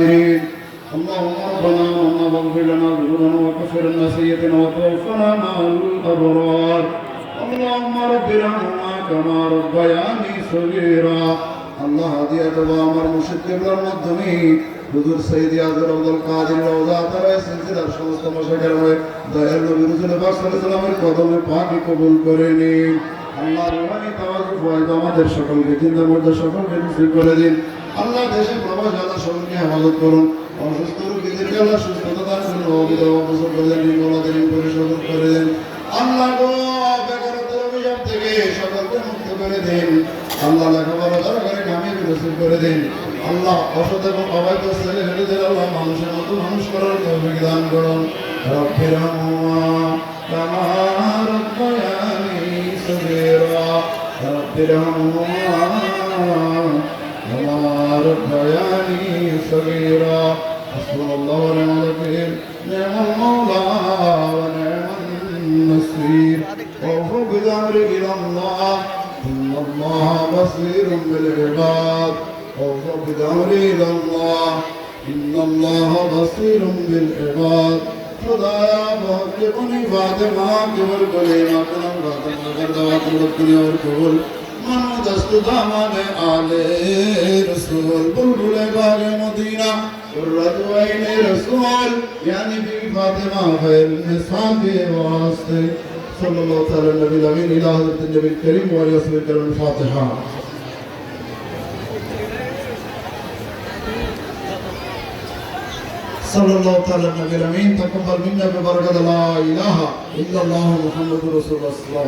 اللهم ربنا واغفر لنا ذنوبنا وكفر لنا سيئاتنا وتوفنا مع الأبرار. اللهم رب ارحمهما كما ربياني صغيرا. আল্লাহ হাদিয়া দেওয়া আমার মুর্শিদ কিবলার মাধ্যমে হুজুর সৈয়দ আজর আব্দুল কাদের রওজা তারায় সিলসিলার সমস্ত মাশায়েখের হয়ে দয়াল নবী রাসূল পাক সাল্লাল্লাহু আলাইহি ওয়াসাল্লামের কদমে পাকে কবুল করে নিন। আল্লাহ রহমানি তাওয়াজ্জুহ ওয়াইদ আমাদের সকলকে জিন্দার মধ্যে সকলকে নসিব করে দিন। আল্লাহ দেশে প্রবাস আল্লাহ সকলকে হেফাজত করুন। অসুস্থ রোগীদেরকে আল্লাহ সুস্থতা দান করুন। অবিধবা অবসর করে দেন, নির্মলাদের পরিশোধন করে দেন। আল্লাহ গো বেকারত্বের অভিশাপ থেকে সকলকে মুক্ত করে দিন। আল্লাহ লেখাপড়া যারা করে কামিয়াবি নসিব করে দিন। আল্লাহ অসৎ এবং অবৈধ ছেলে মেয়েদের আল্লাহ মানুষের মতো মানুষ করার তৌফিক দান করুন। রব্বিরহামহুমা কামা রাব্বায়ানি সগীরা। রব্বিরহামহুমা কামা রাব্বায়ানি সগীরা। হাসবুনাল্লাহু ওয়া নি'মাল ওয়াকিল, নি'মাল মাওলা ওয়া নি'মান নাসীর। ওয়া বিল-আমরি ইলাল্লাহ إن الله بصير بالعباد. أوفوا بالأمر إلى الله إن الله بصير بالعباد. خدایا بہت کنی فاطمہ قبول کلی ماتنم فاطمہ کردوا قبول کنی اور قبول منو دست دامان آلے رسول بلبل باغ مدینہ قرۃ عین رسول یعنی بی فاطمہ خیر النساء کے واسطے صلی اللہ تعالی نبی الامین الہ حضرت النبی الکریم وعلیہ وسلم الفاتحہ. صلی اللہ تعالی نبی الامین تقبل منا ببرکت لا الہ الا اللہ محمد رسول اللہ.